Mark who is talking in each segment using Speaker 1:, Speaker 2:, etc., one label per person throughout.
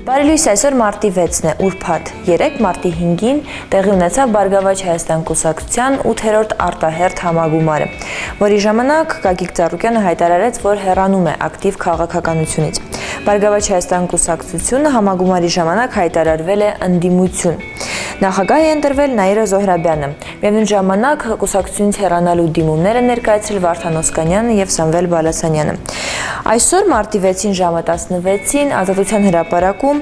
Speaker 1: Բարելույս, այսօր մարտի 6-ն է, ուրբաթ 3 մարտի 5-ին տեղի ունեցավ Բարգավաճ Հայաստան կուսակցության 8-րդ արտահերթ համագումարը, որի ժամանակ Գագիկ Ծառուկյանը հայտարարեց, որ հեռանում է ակտիվ քաղաքականությունից։ Բարգավաճ Հայաստան կուսակցությունը համագումարի ժամանակ հայտարարվել է ընդդիմություն։ Նախագահ է ընտրվել Նաիրա Զոհրաբյանը։ Միևնույն ժամանակ կուսակցությունից հեռանալու դիմումներ են ներկայացրել Վարդան Օսկանյանը եւ Սամվել Բալասանյանը։ Այսօր մարտի 6-ին ժամը 16-ին Ազատության հրապարակում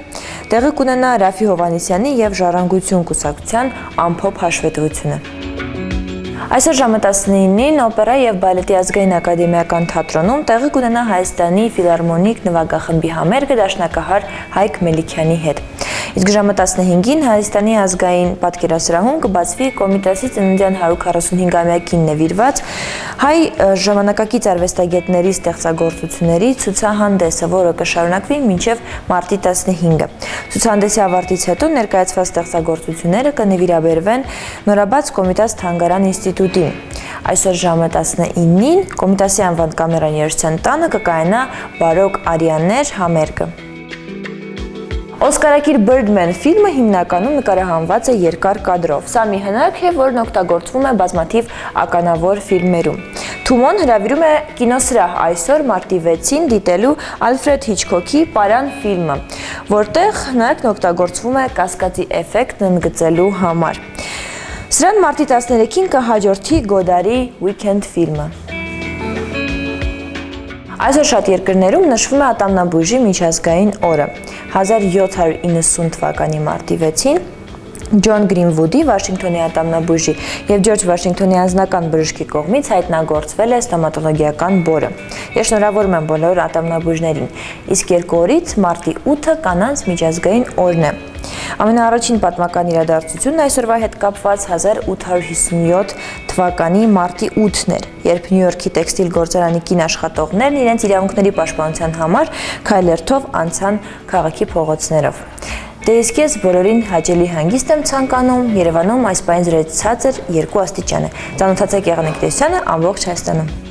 Speaker 1: տեղի կունենա Ռաֆի Հովհաննիսյանի եւ Ժառանգություն կուսակցության ամփոփ հաշվետվությունը։ Այսօր ժամը 19-ին օպերա եւ բալետի ազգային ակադեմիական թատրոնում տեղի կունենա Հայաստանի ֆիլհարմոնիկ նվագախմբի համերգը դաշնակահար Հայկ Մելիքյանի հետ։ Իսկ ժամը 15-ին Հայաստանի ազգային պատկերասրահում կբացվի Կոմիտասի ծննդյան 145-ամյակին նվիրված հայ ժամանակակից արվեստագետների ստեղծագործությունների ցուցահանդեսը, որը կշարունակվի մինչև մարտի 15-ը։ Ցուցահանդեսի ավարտից հետո ներկայացված ստեղծագործությունները կնվիրաբերվեն նորաբաց Կոմիտաս թանգարան ինստիտուտին։ Այսօր ժամը 19-ին Կոմիտասի անվան կամերան երաժշտության տանը կկայանա բարոկ արիաներ համերգը։ Օսկարակիր Birdman ֆիլմը հիմնականում նկարահանված է երկար կադրով։ Սա մի հնարք է, որն օգտագործվում է բազմաթիվ ականավոր ֆիլմերում։ Թումոն հրավիրում է կինոսրահ այսօր մարտի 6-ին դիտելու Ալֆրեդ Հիչքոքի Պարան ֆիլմը, որտեղ հնարքն օգտագործվում է կասկածի էֆեկտն ընդգծելու համար։ Սրան մարտի 13-ին կհաջորդի Գոդարի Weekend ֆիլմը։ Այսօր շատ երկրներում նշվում է ատամնաբույժի միջազգային օրը։ 1790 թվականի մարտի 6-ին Ջոն Գրինվուդի Վաշինգտոնի ատամնաբույժի եւ Ջորջ Վաշինգտոնի անձնական բժշկի կողմից հայտնագործվել է ստոմատոլոգիական բորը։ Ես շնորհավորում եմ բոլոր ատամնաբույժներին։ Իսկ 2 օրից մարտի 8-ը կանանց միջազգային օրն է։ Ամենաառաջին պատմական իրադարձությունն այսօրվա հետ կապված 1857 թվականի մարտի 8-ն էր, երբ Նյու Յորքի տեքստիլ գործարանի կին աշխատողներն իրենց իրավունքների պաշտպանության համար քայլերթով անցան քաղաքի փողոցներով։ Դե իսկ ես բոլորին հաճելի հանգիստ եմ ցանկանում, Երևանում այս պահին զրոյից ցածր 2 աստիճան է։ Ծանոթացեք եղանակ տեսությանը ամբողջ Հայաստանում։